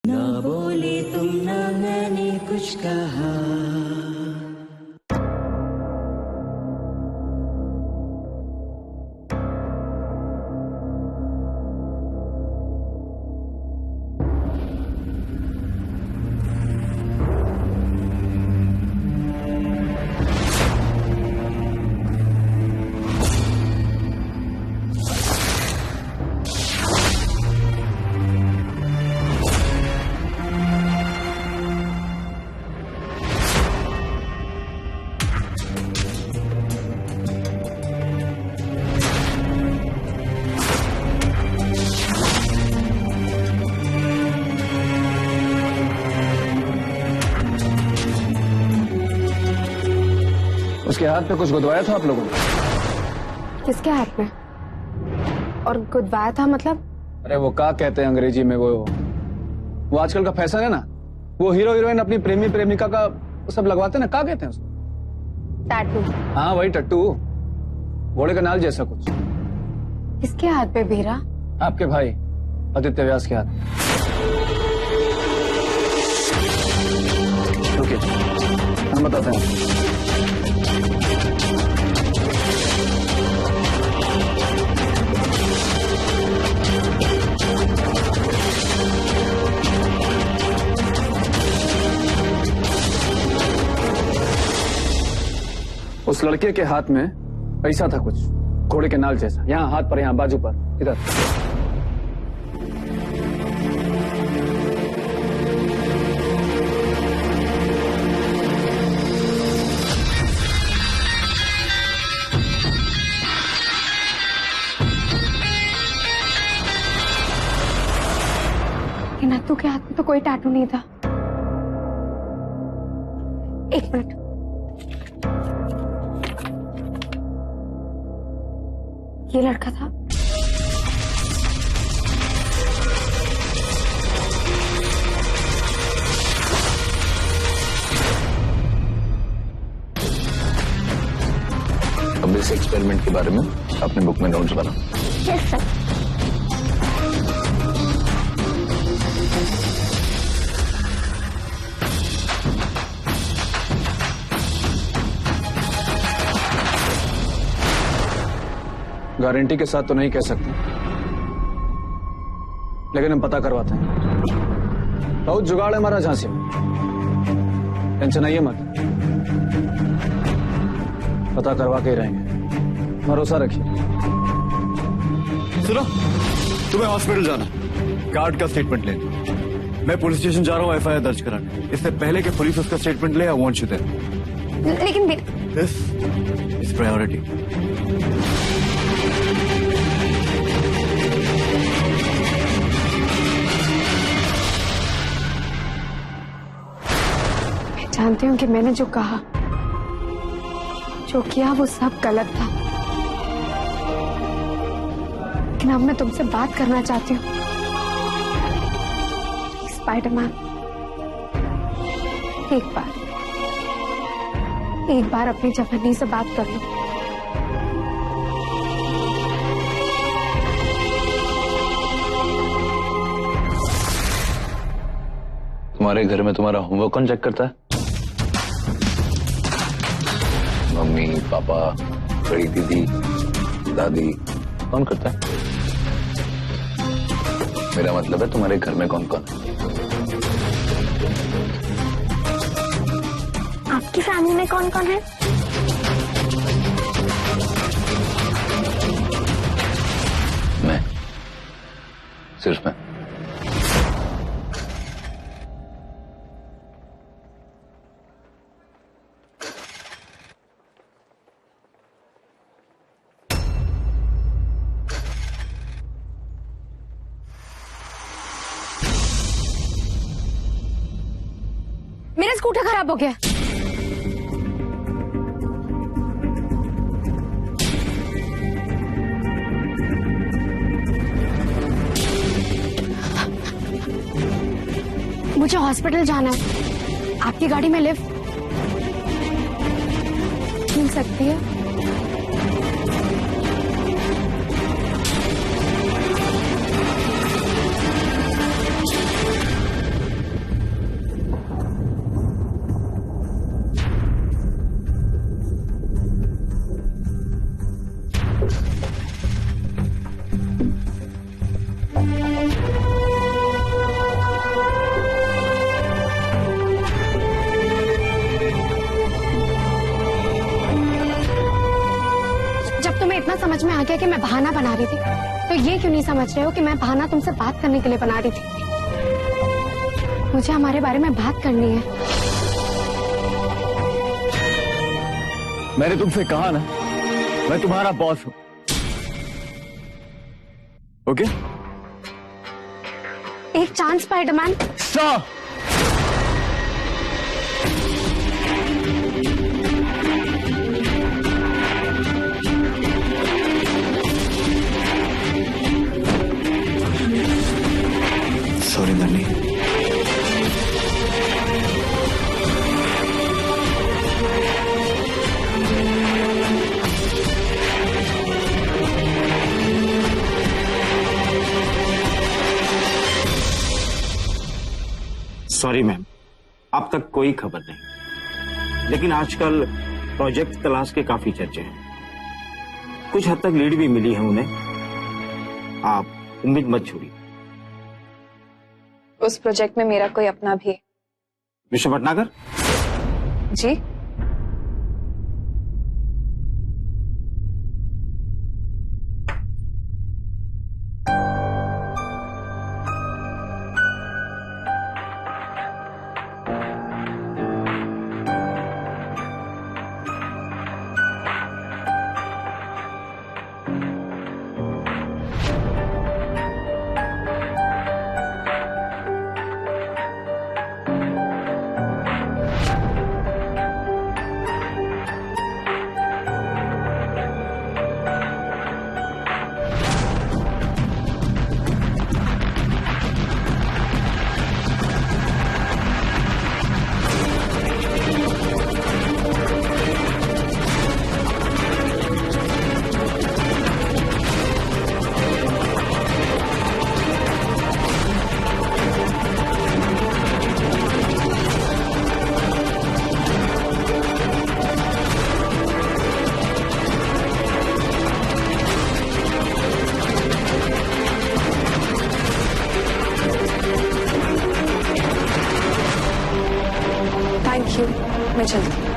ना बोले तुम ना मैंने कुछ कहा। उसके हाथ पे कुछ गुदवाया था आप लोगों ने? किसके हाथ में? और गुदवाया था मतलब? अरे वो क्या कहते हैं अंग्रेजी में, वो आजकल का फैशन है ना, वो हीरो हीरोइन अपनी प्रेमी प्रेमिका का सब लगवाते हैं ना, क्या कहते हैं उसको? टैटू। हाँ वही टट्टू, घोड़े का नाल जैसा कुछ। किसके हाथ पे वीरा? आपके भाई आदित्य व्यास के हाथ। रुकिए हम बताते हैं। उस लड़के के हाथ में पैसा था कुछ, घोड़े के नाल जैसा, यहाँ हाथ पर, यहाँ बाजू पर, इधर। नत्थू के हाथ में तो कोई टैटू नहीं था। एक मिनट, ये लड़का था। अब इस एक्सपेरिमेंट के बारे में अपने बुक में नोट्स बनाओ। Yes sir. गारंटी के साथ तो नहीं कह सकते, लेकिन हम पता करवाते हैं। बहुत जुगाड़ है हमारा झांसी में, टेंशन आइए मत, पता करवा के ही रहेंगे, भरोसा रखिए। सुनो, तुम्हें हॉस्पिटल जाना, गार्ड का स्टेटमेंट लेने। मैं पुलिस स्टेशन जा रहा हूँ एफआईआर दर्ज कराने। इससे पहले कि पुलिस उसका स्टेटमेंट ले, आई वांट यू देयर। लेकिन दिस इज प्रायोरिटी। जानती हूँ कि मैंने जो कहा, जो किया, वो सब गलत था, लेकिन अब मैं तुमसे बात करना चाहती हूँ। स्पाइडरमैन, एक बार अपनी जवानी से बात कर लो। तुम्हारे घर में तुम्हारा होमवर्क कौन चेक करता है? मम्मी, पापा, बड़ी दीदी, दादी, कौन करता है? मेरा मतलब है तुम्हारे घर में कौन कौन है? आपकी फैमिली में कौन कौन है? मैं, सिर्फ मैं। मेरा स्कूटर खराब हो गया। मुझे हॉस्पिटल जाना है। आपकी गाड़ी में लिफ्ट मिल सकती है? समझ में आ गया कि मैं बहाना बना रही थी, तो ये क्यों नहीं समझ रहे हो कि मैं बहाना तुमसे बात करने के लिए बना रही थी? मुझे हमारे बारे में बात करनी है। मैंने तुमसे कहा ना, मैं तुम्हारा बॉस हूं। ओके? एक chance Spiderman. Stop! Sorry nanny. Sorry ma'am, अब तक कोई खबर नहीं, लेकिन आजकल प्रोजेक्ट तलाश के काफी चर्चे हैं। कुछ हद तक लीड भी मिली है उन्हें। आप उम्मीद मत छोड़िए। उस प्रोजेक्ट में मेरा कोई अपना भी है। Mister Bhatnagar ji, thank you. मैं चलती हूँ।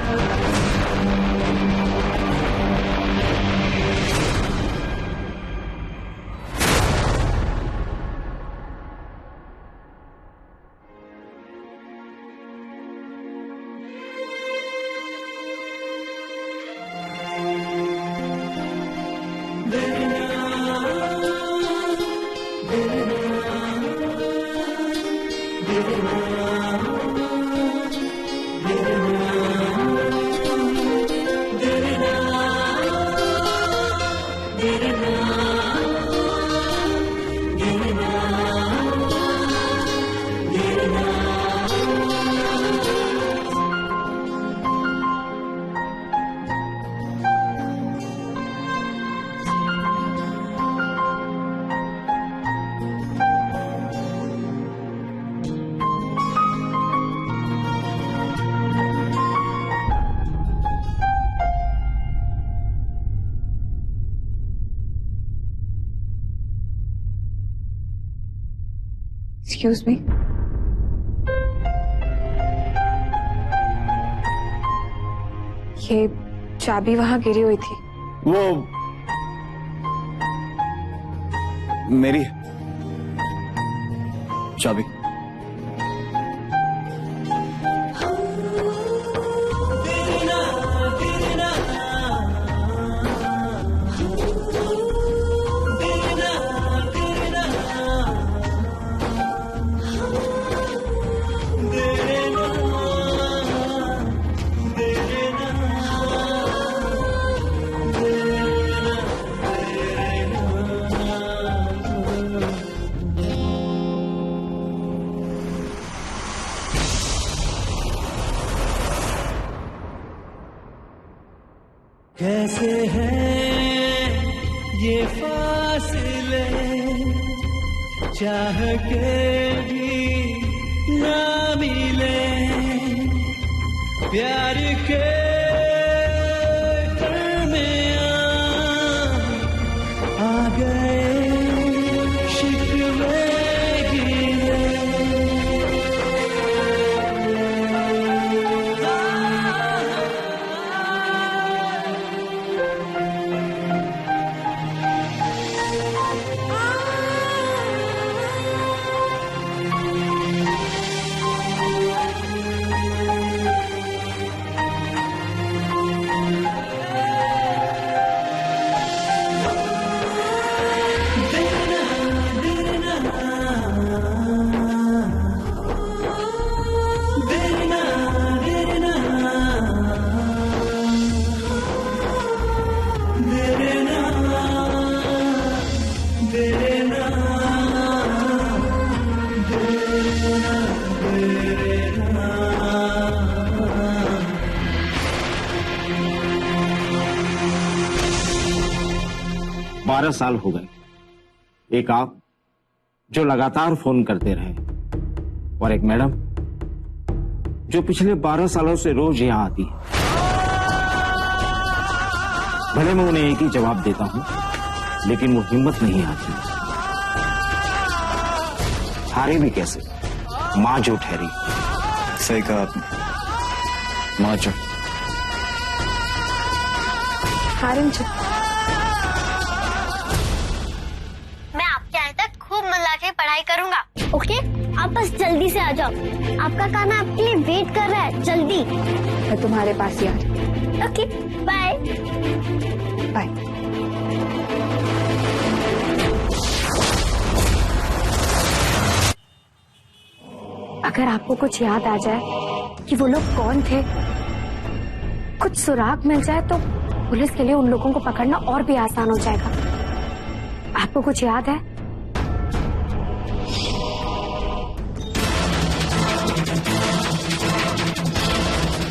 Excuse me. ये चाबी वहां गिरी हुई थी। वो मेरी है चाबी। कैसे हैं ये फासले, चाह के भी ना मिले, प्यार के दरमियां आ गए शिकवे गिले। 12 साल हो गए। एक आप जो लगातार फोन करते रहे, और एक मैडम जो पिछले 12 सालों से रोज यहां आती है। भले मैं उन्हें एक ही जवाब देता हूं, लेकिन वो हिम्मत नहीं आती। हारे भी कैसे, मां जो ठहरी। सही कहा आपने, माँ जो। हारिम जो मैं आपके आने तक खूब मन लगा के पढ़ाई करूंगा। ओके, आप बस जल्दी से आ जाओ। आपका खाना आपके लिए वेट कर रहा है, जल्दी। मैं तुम्हारे पास ही आ रही। Okay, bye bye. अगर आपको कुछ याद आ जाए कि वो लोग कौन थे, कुछ सुराग मिल जाए, तो पुलिस के लिए उन लोगों को पकड़ना और भी आसान हो जाएगा। आपको कुछ याद है?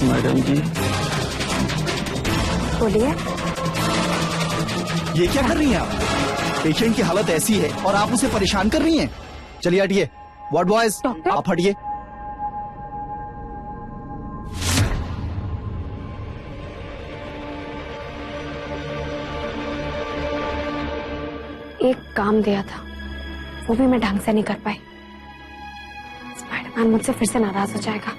मैडम जी, बोलिए। ये क्या कर रही हैं आप? पेशेंट की हालत ऐसी है और आप उसे परेशान कर रही हैं। चलिए हटिए। Ward boys, doctor? आप हटिए। एक काम दिया था, वो भी मैं ढंग से नहीं कर पाई। स्पाइडरमैन मुझसे फिर से नाराज हो जाएगा।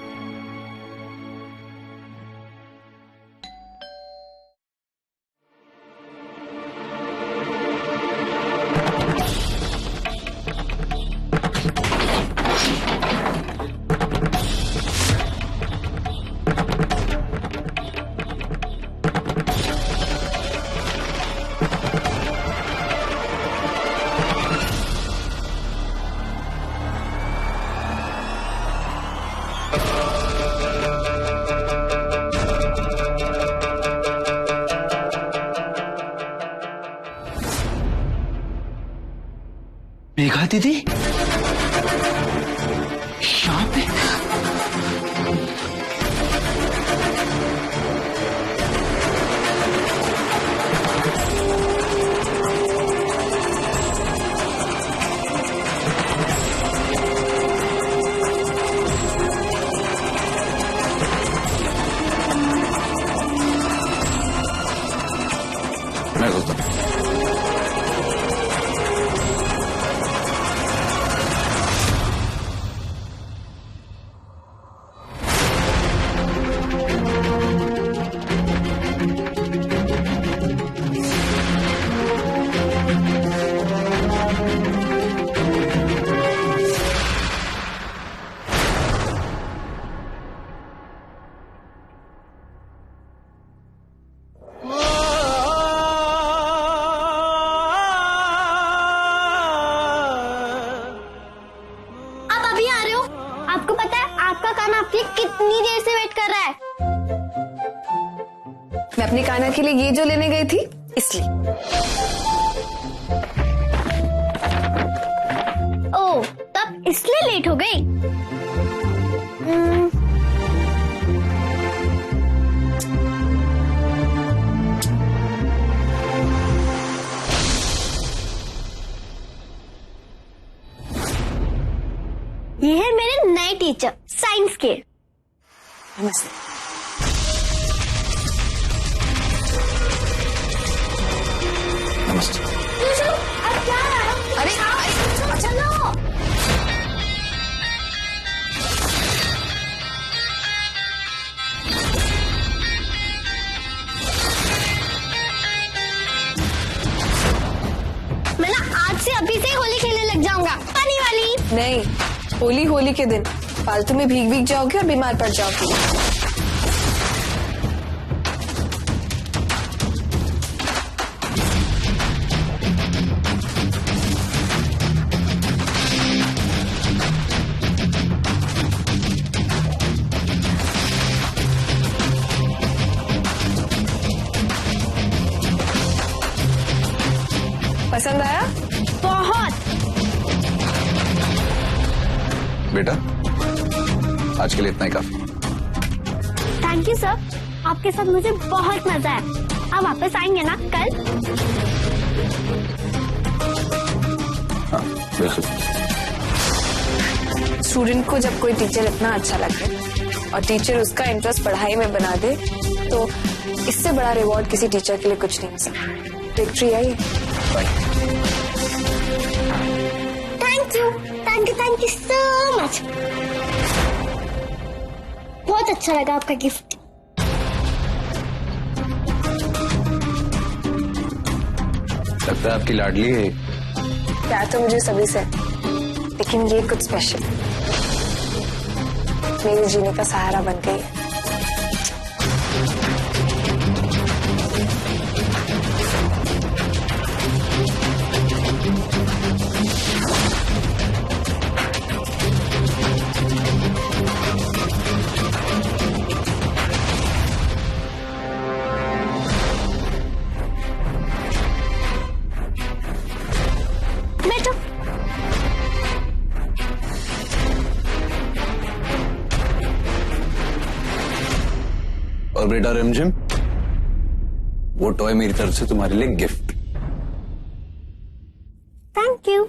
मेघा दीदी यहाँ पे? मैं सोचता हूँ आपको पता है आपका काना आपके लिए कितनी देर से वेट कर रहा है? मैं अपनी काना के लिए ये जो लेने गई थी, इसलिए। ओह, तब इसलिए लेट हो गई। ये है मेरे नए टीचर साइंस के। नमस्ते। नमस्ते। चलो, अब क्या रहा है? अरे चलो। मैं ना आज से अभी से होली खेलने लग जाऊंगा, पानी वाली। नहीं, होली के दिन फालतू में भीग जाओगे और बीमार पड़ जाओगे। पसंद आया? बहुत। बेटा, आज के लिए इतना ही काफी। थैंक यू सर, आपके साथ मुझे बहुत मजा है। आप वापस आएंगे ना कल? बिल्कुल। स्टूडेंट को जब कोई टीचर इतना अच्छा लगे और टीचर उसका इंटरेस्ट पढ़ाई में बना दे तो इससे बड़ा रिवॉर्ड किसी टीचर के लिए कुछ नहीं हो सकता। Victory I. Thank you so much. बहुत अच्छा लगा आपका गिफ्ट। लगता है आपकी लाडली है। प्यार तो मुझे सभी से है, लेकिन ये कुछ स्पेशल मेरे जीने का सहारा बन गई है। बैठो। और बेटा रिमझिम, वो टॉय मेरी तरफ से तुम्हारे लिए गिफ्ट। Thank you.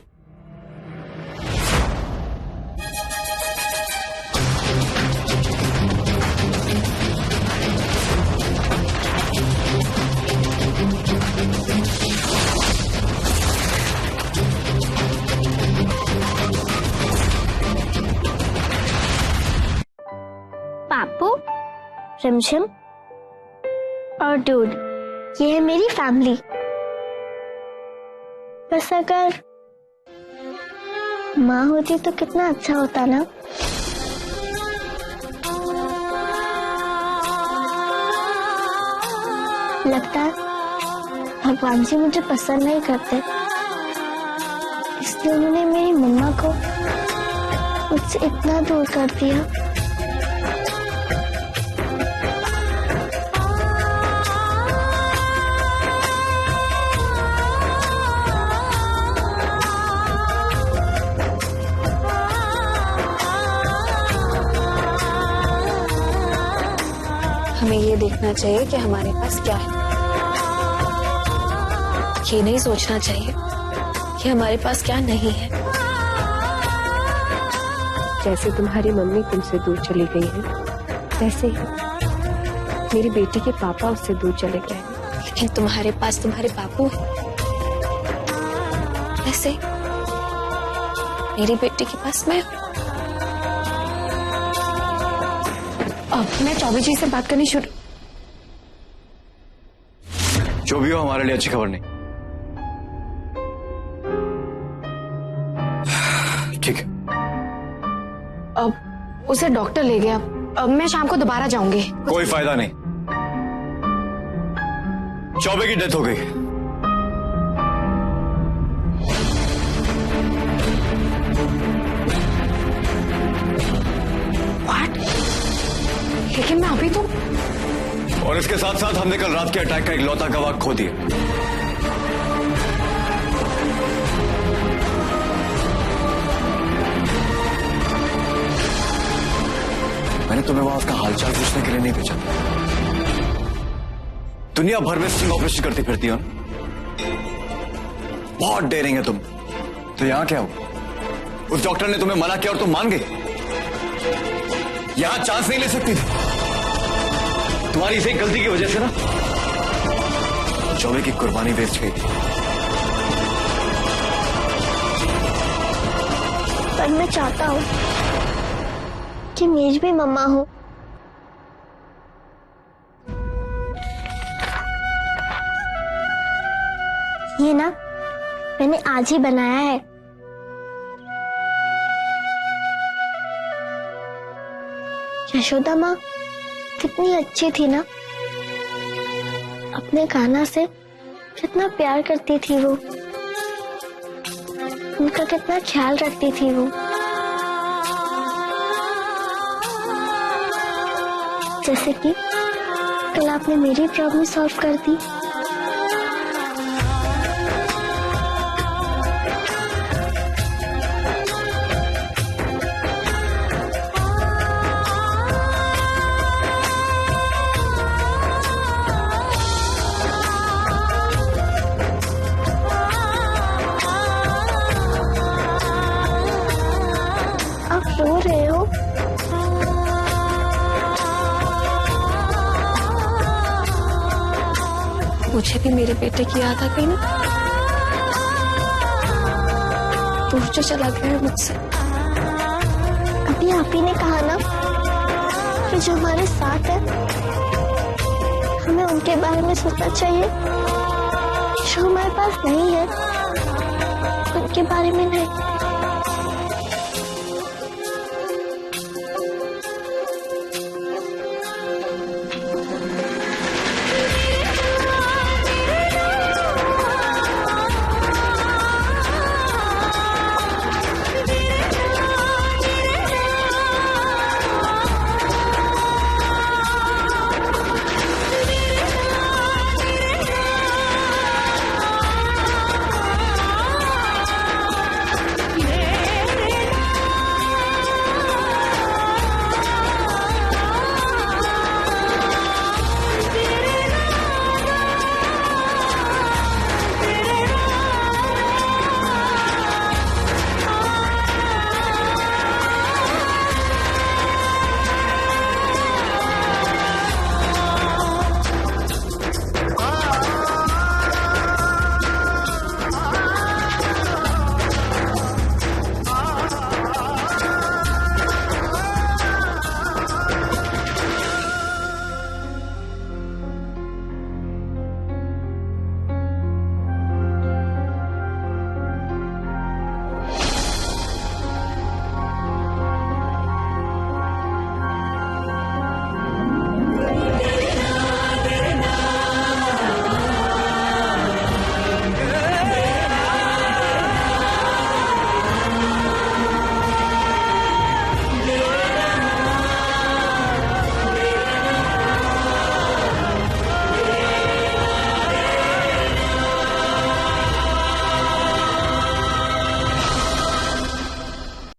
पापू, रिमझिम और डूड, ये है मेरी फैमिली। बस अगर माँ होती तो कितना अच्छा होता ना। लगता है भगवान जी मुझे पसंद नहीं करते, इसलिए उन्होंने मेरी मम्मा को मुझसे इतना दूर कर दिया। हमें ये देखना चाहिए कि हमारे पास क्या है, ये नहीं सोचना चाहिए कि हमारे पास क्या नहीं है। जैसे तुम्हारी मम्मी तुमसे दूर चली गई है, वैसे ही मेरी बेटी के पापा उससे दूर चले गए हैं। लेकिन तुम्हारे पास तुम्हारे बापू है, वैसे मेरी बेटी के पास मैं हूँ। अब मैं चौबे जी से बात करनी शुरू। जो भी हो, हमारे लिए अच्छी खबर नहीं। ठीक है। अब उसे डॉक्टर ले गया। अब मैं शाम को दोबारा जाऊंगी। कोई फायदा नहीं, चौबे की डेथ हो गई। लेकिन मैं अभी तो। और इसके साथ साथ हमने कल रात के अटैक का इकलौता गवाह खो दिया। मैंने तुम्हें वहां उसका हालचाल पूछने के लिए नहीं भेजा। दुनिया भर में स्टिंग ऑपरेशन करती फिरती हो ना, बहुत डेयरिंग है तुम। तो यहां क्या हो? उस डॉक्टर ने तुम्हें मना किया और तुम मान गई। यहां चांस नहीं ले सकती थी। तुम्हारी इस एक गलती की वजह से ना चौबे की कुर्बानी वेस्ट गई। पर मैं चाहता हूँ कि मेरी भी मम्मा हो। ये ना मैंने आज ही बनाया है। यशोदा माँ कितनी अच्छी थी ना, अपने कान्हा से कितना प्यार करती थी वो, उनका कितना ख्याल रखती थी वो। जैसे कि कल आपने मेरी प्रॉब्लम सॉल्व कर दी। मुझे भी मेरे बेटे की याद आ गई ना, दूर जो चला गया है मुझसे। अभी आप ही ने कहा ना कि जो हमारे साथ है हमें उनके बारे में सोचना चाहिए, जो हमारे पास नहीं है उनके बारे में नहीं।